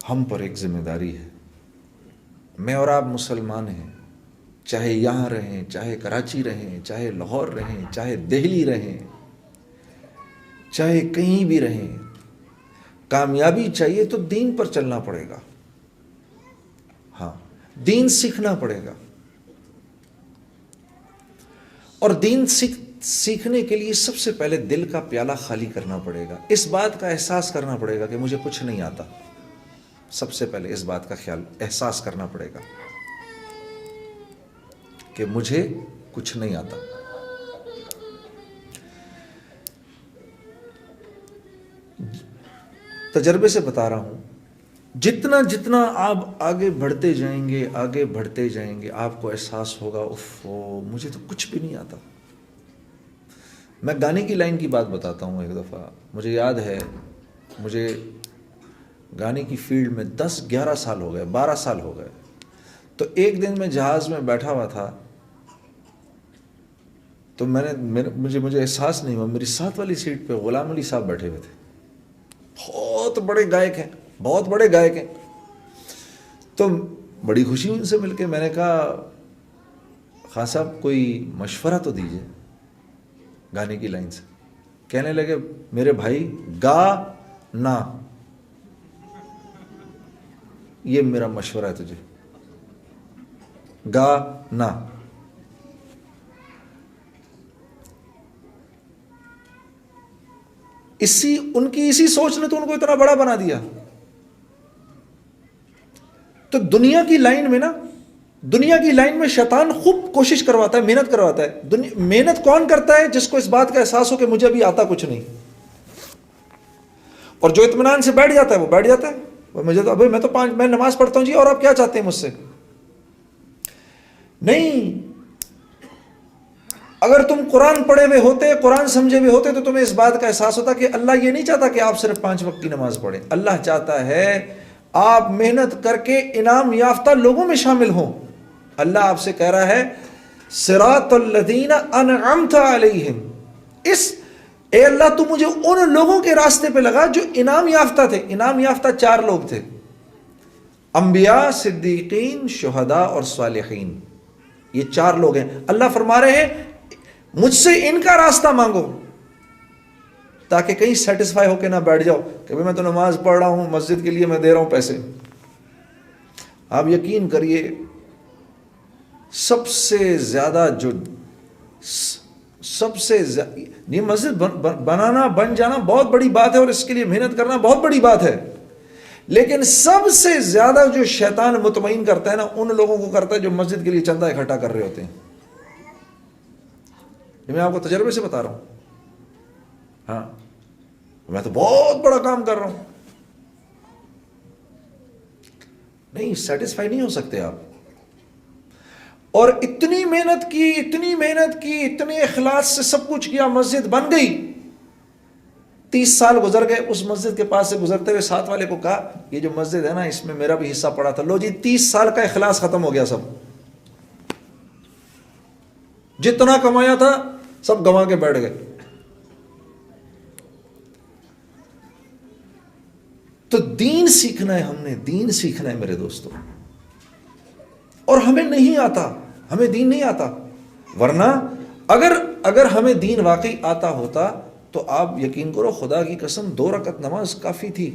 ہم پر ایک ذمہ داری ہے. میں اور آپ مسلمان ہیں، چاہے یہاں رہیں، چاہے کراچی رہیں، چاہے لاہور رہیں، چاہے دہلی رہیں، چاہے کہیں بھی رہیں، کامیابی چاہیے تو دین پر چلنا پڑے گا. ہاں، دین سیکھنا پڑے گا. اور دین سیکھنے کے لیے سب سے پہلے دل کا پیالہ خالی کرنا پڑے گا. اس بات کا احساس کرنا پڑے گا کہ مجھے کچھ نہیں آتا. سب سے پہلے اس بات کا احساس کرنا پڑے گا کہ مجھے کچھ نہیں آتا. تجربے سے بتا رہا ہوں، جتنا جتنا آپ آگے بڑھتے جائیں گے آپ کو احساس ہوگا مجھے تو کچھ بھی نہیں آتا. میں گانے کی لائن کی بات بتاتا ہوں. ایک دفعہ مجھے یاد ہے، مجھے گانے کی فیلڈ میں 10-11 سال ہو گئے، 12 سال ہو گئے. تو ایک دن میں جہاز میں بیٹھا ہوا تھا، تو مجھے احساس نہیں ہوا، میری ساتھ والی سیٹ پہ غلام علی صاحب بیٹھے ہوئے تھے. بہت بڑے گائک ہیں. تو بڑی خوشی ان سے مل کے. میں نے کہا خان صاحب کوئی مشورہ تو دیجئے گانے کی لائن سے. کہنے لگے میرے بھائی گا نا، یہ میرا مشورہ ہے تجھے، گا نا. ان کی اسی سوچ نے تو ان کو اتنا بڑا بنا دیا. تو دنیا کی لائن میں شیطان خوب کوشش کرواتا ہے، محنت کرواتا ہے. محنت کون کرتا ہے؟ جس کو اس بات کا احساس ہو کہ مجھے ابھی آتا کچھ نہیں. اور جو اطمینان سے بیٹھ جاتا ہے وہ بیٹھ جاتا ہے. میں نماز پڑھتا ہوں جی، اور آپ کیا چاہتے ہیں مجھ سے؟ نہیں، اگر تم قرآن پڑھے ہوئے ہوتے، قرآن سمجھے ہوئے ہوتے، تو تمہیں اس بات کا احساس ہوتا کہ اللہ یہ نہیں چاہتا کہ آپ صرف 5 وقت کی نماز پڑھیں. اللہ چاہتا ہے آپ محنت کر کے انعام یافتہ لوگوں میں شامل ہوں. اللہ آپ سے کہہ رہا ہے صراط الذین انعمت علیہم، اے اللہ تو مجھے ان لوگوں کے راستے پہ لگا جو انعام یافتہ تھے. انعام یافتہ 4 لوگ تھے، انبیاء، صدیقین، شہداء اور صالحین. یہ 4 لوگ ہیں. اللہ فرما رہے ہیں مجھ سے ان کا راستہ مانگو، تاکہ کہیں سیٹسفائی ہو کے نہ بیٹھ جاؤ کہ میں تو نماز پڑھ رہا ہوں، مسجد کے لیے میں دے رہا ہوں پیسے. آپ یقین کریے سب سے زیادہ یہ مسجد بنانا، بن جانا بہت بڑی بات ہے، اور اس کے لیے محنت کرنا بہت بڑی بات ہے. لیکن سب سے زیادہ جو شیطان مطمئن کرتا ہے نا، ان لوگوں کو کرتا ہے جو مسجد کے لیے چندہ اکٹھا کر رہے ہوتے ہیں. میں آپ کو تجربے سے بتا رہا ہوں. ہاں، میں تو بہت بڑا کام کر رہا ہوں. نہیں، سیٹسفائی نہیں ہو سکتے آپ. اور اتنی محنت کی، اتنے اخلاص سے سب کچھ کیا، مسجد بن گئی. 30 سال گزر گئے. اس مسجد کے پاس سے گزرتے ہوئے ساتھ والے کو کہا یہ جو مسجد ہے نا، اس میں میرا بھی حصہ پڑا تھا. لو جی، 30 سال کا اخلاص ختم ہو گیا. سب جتنا کمایا تھا سب گنوا کے بیٹھ گئے. تو دین سیکھنا ہے، ہم نے دین سیکھنا ہے میرے دوستوں. اور ہمیں نہیں آتا، ہمیں دین نہیں آتا. ورنہ اگر ہمیں دین واقعی آتا ہوتا تو آپ یقین کرو، خدا کی قسم 2 رکعت نماز کافی تھی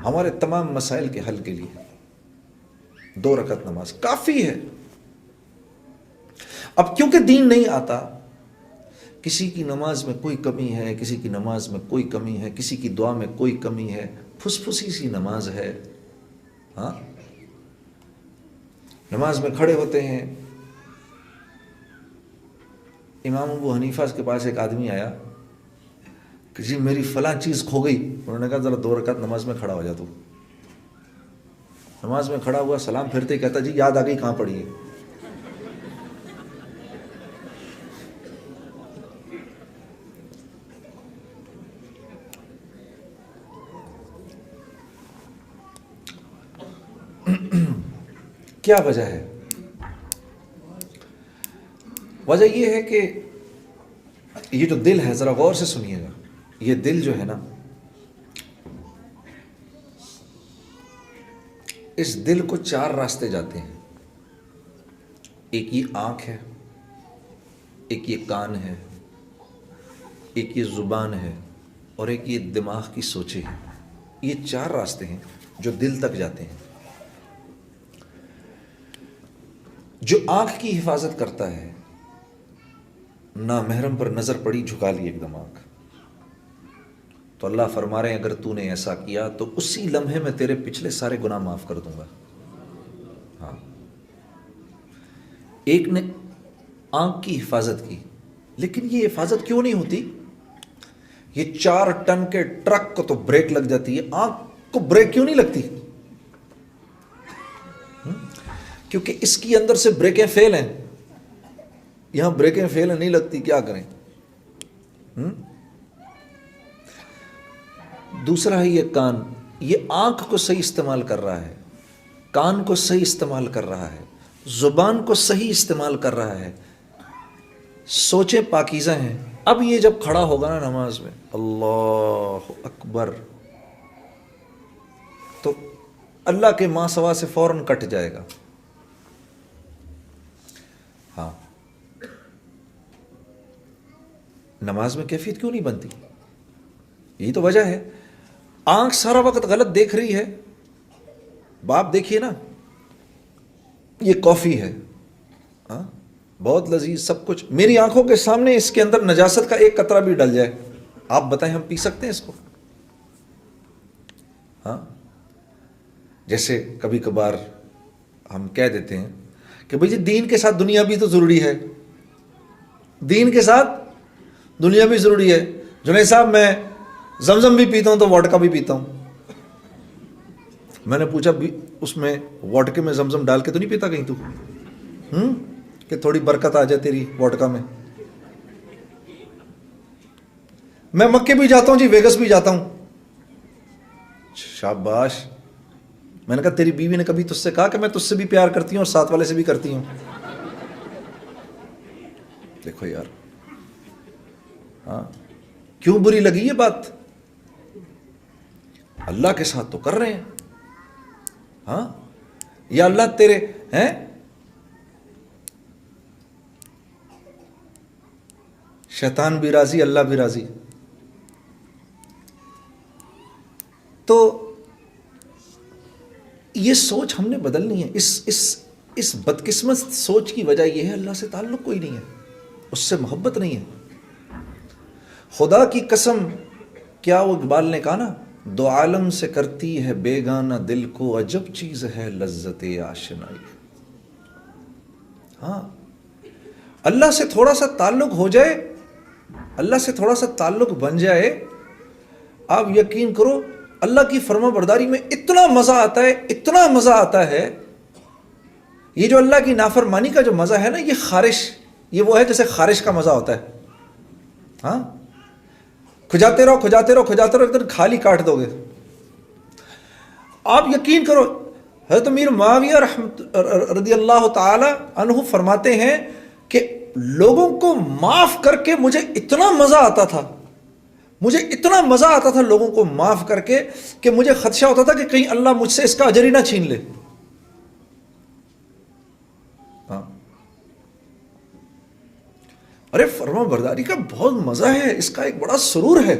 ہمارے تمام مسائل کے حل کے لیے. 2 رکعت نماز کافی ہے. اب کیونکہ دین نہیں آتا، کسی کی نماز میں کوئی کمی ہے، کسی کی نماز میں کوئی کمی ہے، کسی کی دعا میں کوئی کمی ہے، پھسی سی نماز ہے. ہاں، نماز میں کھڑے ہوتے ہیں. امام ابو حنیفہ کے پاس ایک آدمی آیا کہ جی میری فلاں چیز کھو گئی. انہوں نے کہا ذرا 2 رکعت نماز میں کھڑا ہو جا. تو نماز میں کھڑا ہوا، سلام پھرتے ہی کہتا جی یاد آ گئی، کہاں پڑی ہے؟ کیا وجہ ہے؟ وجہ یہ ہے کہ یہ جو دل ہے، ذرا غور سے سنیے گا، یہ دل جو ہے نا، اس دل کو 4 راستے جاتے ہیں. ایک یہ آنکھ ہے, ایک یہ کان ہے, ایک یہ زبان ہے, اور ایک یہ دماغ کی سوچیں ہیں. یہ 4 راستے ہیں جو دل تک جاتے ہیں. جو آنکھ کی حفاظت کرتا ہے, نامحرم پر نظر پڑی جھکا لی ایک دم آنکھ, تو اللہ فرما رہے ہیں اگر تو نے ایسا کیا تو اسی لمحے میں تیرے پچھلے سارے گناہ معاف کر دوں گا. ہاں, ایک نے آنکھ کی حفاظت کی, لیکن یہ حفاظت کیوں نہیں ہوتی؟ یہ 4 ٹن کے ٹرک کو تو بریک لگ جاتی ہے, آنکھ کو بریک کیوں نہیں لگتی؟ کیونکہ اس کی اندر سے بریکیں فیل ہیں. یہاں بریکیں فیل ہیں, نہیں لگتی, کیا کریں؟ دوسرا ہے یہ کان. یہ آنکھ کو صحیح استعمال کر رہا ہے, کان کو صحیح استعمال کر رہا ہے, زبان کو صحیح استعمال کر رہا ہے, سوچیں پاکیزہ ہیں. اب یہ جب کھڑا ہوگا نا نماز میں, اللہ اکبر, تو اللہ کے ماں سوا سے فوراً کٹ جائے گا. ہاں, نماز میں کیفیت کیوں نہیں بنتی؟ یہی تو وجہ ہے. آنکھ سارا وقت غلط دیکھ رہی ہے. باپ دیکھیے نا, یہ کافی ہے, ہاں بہت لذیذ سب کچھ, میری آنکھوں کے سامنے اس کے اندر نجاست کا ایک قطرہ بھی ڈل جائے, آپ بتائیں ہم پی سکتے ہیں اس کو؟ ہاں, جیسے کبھی کبھار ہم کہہ دیتے ہیں کہ بھئی جی دین کے ساتھ دنیا بھی تو ضروری ہے, دین کے ساتھ دنیا بھی ضروری ہے. جنید صاحب میں زمزم بھی پیتا ہوں تو وڈکا بھی پیتا ہوں. میں نے پوچھا اس میں وڈکے میں زمزم ڈال کے تو نہیں پیتا کہیں تو, کہ تھوڑی برکت آ جائے تیری وڈکا میں؟ میں مکے بھی جاتا ہوں جی, ویگس بھی جاتا ہوں. شاباش. میں نے کہا تیری بیوی نے کبھی تجھ سے کہا کہ میں تجھ سے بھی پیار کرتی ہوں اور ساتھ والے سے بھی کرتی ہوں؟ دیکھو یار, ہاں کیوں بری لگی یہ بات؟ اللہ کے ساتھ تو کر رہے ہیں. ہاں, یا اللہ تیرے ہیں, شیطان بھی راضی اللہ بھی راضی. تو یہ سوچ ہم نے بدلنی ہے. اس بدقسمت سوچ کی وجہ یہ ہے اللہ سے تعلق کوئی نہیں ہے, اس سے محبت نہیں ہے. خدا کی قسم, کیا وہ اقبال نے کہا نا, 2 عالم سے کرتی ہے بیگانہ دل کو, عجب چیز ہے لذت آشنائی. ہاں, اللہ سے تھوڑا سا تعلق ہو جائے, اللہ سے تھوڑا سا تعلق بن جائے, آپ یقین کرو اللہ کی فرما برداری میں اتنا مزہ آتا ہے, اتنا مزہ آتا ہے. یہ جو اللہ کی نافرمانی کا جو مزہ ہے نا, یہ خارش, یہ وہ ہے جیسے خارش کا مزہ ہوتا ہے. ہاں, کھجاتے رہو کھجاتے رہو کھجاتے رہو, ایک دن کھالی کاٹ دو گے. آپ یقین کرو, حضرت امیر معاویہ رضی اللہ تعالی عنہ فرماتے ہیں کہ لوگوں کو معاف کر کے مجھے اتنا مزہ آتا تھا, مجھے اتنا مزہ آتا تھا لوگوں کو معاف کر کے, کہ مجھے خدشہ ہوتا تھا کہ کہیں اللہ مجھ سے اس کا اجر ہی نہ چھین لے. ہاں, ارے فرما برداری کا بہت مزہ ہے, اس کا ایک بڑا سرور ہے.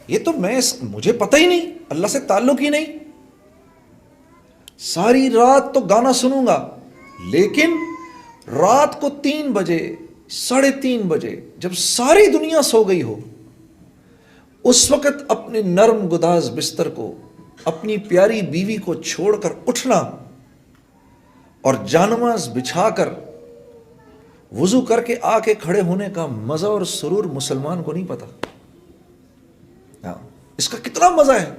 یہ تو مجھے پتہ ہی نہیں, اللہ سے تعلق ہی نہیں. ساری رات تو گانا سنوں گا, لیکن رات کو 3 بجے 3:30 بجے جب ساری دنیا سو گئی ہو, اس وقت اپنے نرم گداز بستر کو, اپنی پیاری بیوی کو چھوڑ کر اٹھنا اور جانماز بچھا کر وضو کر کے آ کے کھڑے ہونے کا مزہ اور سرور مسلمان کو نہیں پتا. ہاں, اس کا کتنا مزہ ہے,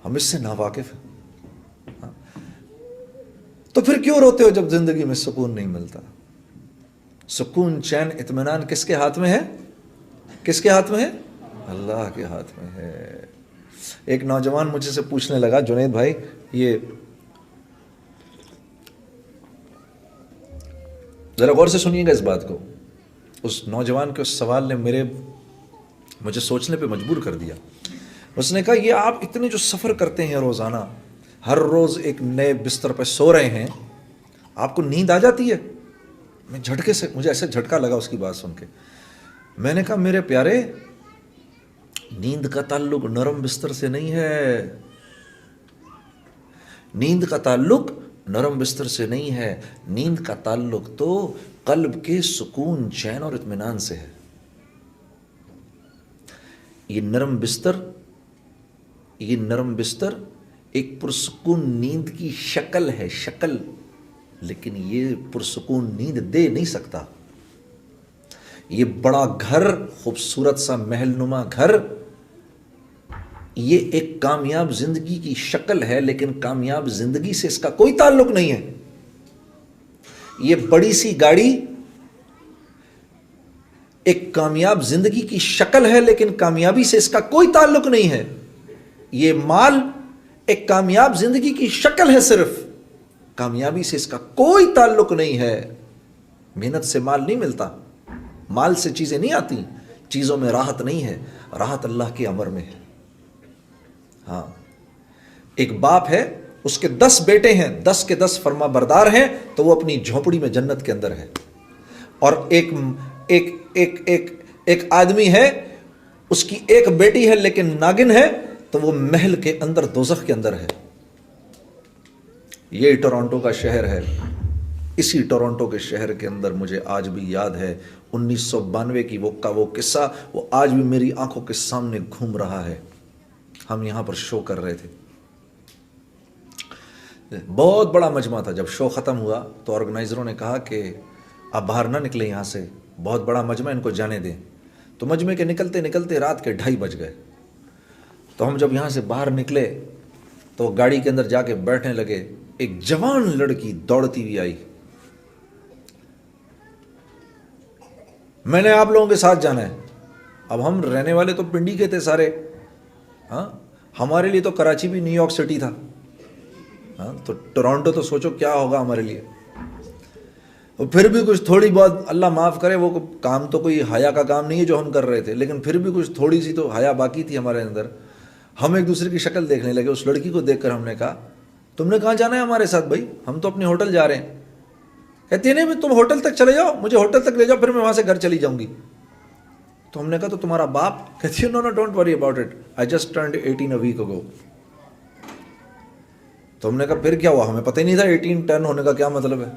ہم اس سے ناواقف ہیں. ہاں, تو پھر کیوں روتے ہو جب زندگی میں سکون نہیں ملتا؟ سکون, چین, اطمینان کس کے ہاتھ میں ہے؟ کس کے ہاتھ میں ہے؟ اللہ کے ہاتھ میں ہے. ایک نوجوان مجھے سے پوچھنے لگا, جنید بھائی یہ ذرا غور سے سنیے گا اس بات کو. اس نوجوان کے اس سوال نے مجھے سوچنے پہ مجبور کر دیا. اس نے کہا یہ آپ اتنے جو سفر کرتے ہیں روزانہ، ہر روز ایک نئے بستر پہ سو رہے ہیں، آپ کو نیند آ جاتی ہے؟ میں جھٹکے سے، مجھے ایسے جھٹکا لگا اس کی بات سن کے. میں نے کہا میرے پیارے، نیند کا تعلق نرم بستر سے نہیں ہے، نیند کا تعلق نرم بستر سے نہیں ہے، نیند کا تعلق تو قلب کے سکون، چین اور اطمینان سے ہے. یہ نرم بستر ایک پرسکون نیند کی شکل ہے، شکل، لیکن یہ پرسکون نیند دے نہیں سکتا. یہ بڑا گھر، خوبصورت سا محل نما گھر، یہ ایک کامیاب زندگی کی شکل ہے، لیکن کامیاب زندگی سے اس کا کوئی تعلق نہیں ہے. یہ بڑی سی گاڑی ایک کامیاب زندگی کی شکل ہے، لیکن کامیابی سے اس کا کوئی تعلق نہیں ہے. یہ مال ایک کامیاب زندگی کی شکل ہے، صرف کامیابی سے اس کا کوئی تعلق نہیں ہے. محنت سے مال نہیں ملتا، مال سے چیزیں نہیں آتی، چیزوں میں راحت نہیں ہے، راحت اللہ کے امر میں ہے. ہاں، ایک باپ ہے، اس کے 10 بیٹے ہیں، 10 کے 10 فرما بردار ہیں، تو وہ اپنی جھونپڑی میں جنت کے اندر ہے. اور ایک آدمی ہے، اس کی ایک بیٹی ہے لیکن ناگن ہے، تو وہ محل کے اندر دوزخ کے اندر ہے. یہ ٹورانٹو کا شہر ہے. اسی ٹورانٹو کے شہر کے اندر مجھے آج بھی یاد ہے 1992 کی وہ قصہ، وہ آج بھی میری آنکھوں کے سامنے گھوم رہا ہے. ہم یہاں پر شو کر رہے تھے، بہت بڑا مجمع تھا. جب شو ختم ہوا تو آرگنائزروں نے کہا کہ آپ باہر نہ نکلیں یہاں سے، بہت بڑا مجمع، ان کو جانے دیں. تو مجمع کے نکلتے نکلتے رات کے 2:30 بج گئے. تو ہم جب یہاں سے باہر نکلے تو گاڑی کے اندر جا کے بیٹھنے لگے. ایک جوان لڑکی دوڑتی ہوئی آئی، میں نے آپ لوگوں کے ساتھ جانا ہے. اب ہم رہنے والے تو پنڈی کے تھے سارے، ہاں، ہمارے لیے تو کراچی بھی نیو یارک سٹی تھا، ہاں، تو ٹورانٹو تو سوچو کیا ہوگا ہمارے لیے. اور پھر بھی کچھ تھوڑی بہت، اللہ معاف کرے، وہ کام تو کوئی حیا کا کام نہیں ہے جو ہم کر رہے تھے، لیکن پھر بھی کچھ تھوڑی سی تو حیا باقی تھی ہمارے اندر. ہم ایک دوسرے کی شکل دیکھنے لگے. اس لڑکی کو دیکھ کر ہم نے کہا تم نے کہاں جانا ہے ہمارے ساتھ بھائی؟ ہم تو اپنے ہوٹل جا رہے ہیں. کہتے نہیں تم ہوٹل تک چلے جاؤ، مجھے ہوٹل تک لے جاؤ، پھر میں وہاں سے گھر چلی جاؤں گی. تو ہم نے کہا تو تمہارا باپ؟ کہتی ہے no don't worry about it, I just turned 18 a week ago. تو ہم نے کہا پھر کیا ہوا؟ ہمیں پتہ ہی نہیں تھا 18 ٹرن ہونے کا کیا مطلب ہے.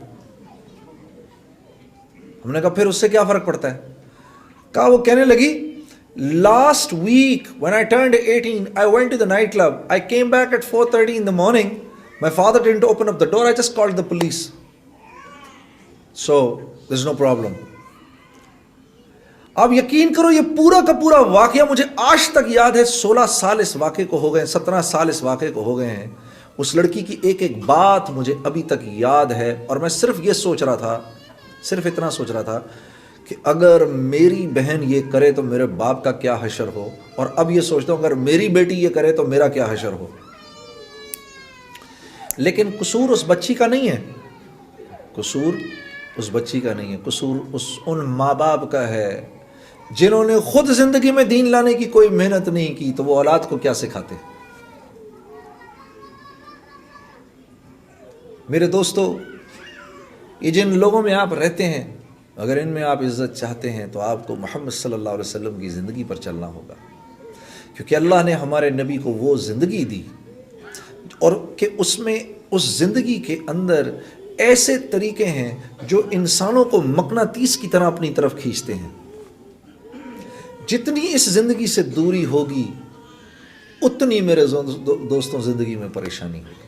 ہم نے کہا پھر اس سے کیا فرق پڑتا ہے؟ کہا وہ کہنے لگی last week when I turned 18 I went to the night club, I came back at 4:30 in the morning, my father didn't open up the door, I just called the police, so there's no problem. آپ یقین کرو یہ پورا کا پورا واقعہ مجھے آج تک یاد ہے. 16 سال اس واقعے کو ہو گئے، 17 سال اس واقعے کو ہو گئے ہیں. اس لڑکی کی ایک ایک بات مجھے ابھی تک یاد ہے. اور میں صرف یہ سوچ رہا تھا، صرف اتنا سوچ رہا تھا کہ اگر میری بہن یہ کرے تو میرے باپ کا کیا حشر ہو، اور اب یہ سوچتا ہوں اگر میری بیٹی یہ کرے تو میرا کیا حشر ہو. لیکن قصور اس بچی کا نہیں ہے، قصور اس بچی کا نہیں ہے، قصور ان ماں باپ کا ہے جنہوں نے خود زندگی میں دین لانے کی کوئی محنت نہیں کی، تو وہ اولاد کو کیا سکھاتے. میرے دوستو، یہ جن لوگوں میں آپ رہتے ہیں، اگر ان میں آپ عزت چاہتے ہیں تو آپ کو محمد صلی اللہ علیہ وسلم کی زندگی پر چلنا ہوگا، کیونکہ اللہ نے ہمارے نبی کو وہ زندگی دی اور کہ اس میں، اس زندگی کے اندر ایسے طریقے ہیں جو انسانوں کو مقناطیس کی طرح اپنی طرف کھینچتے ہیں. جتنی اس زندگی سے دوری ہوگی اتنی میرے دوستوں زندگی میں پریشانی ہوگی.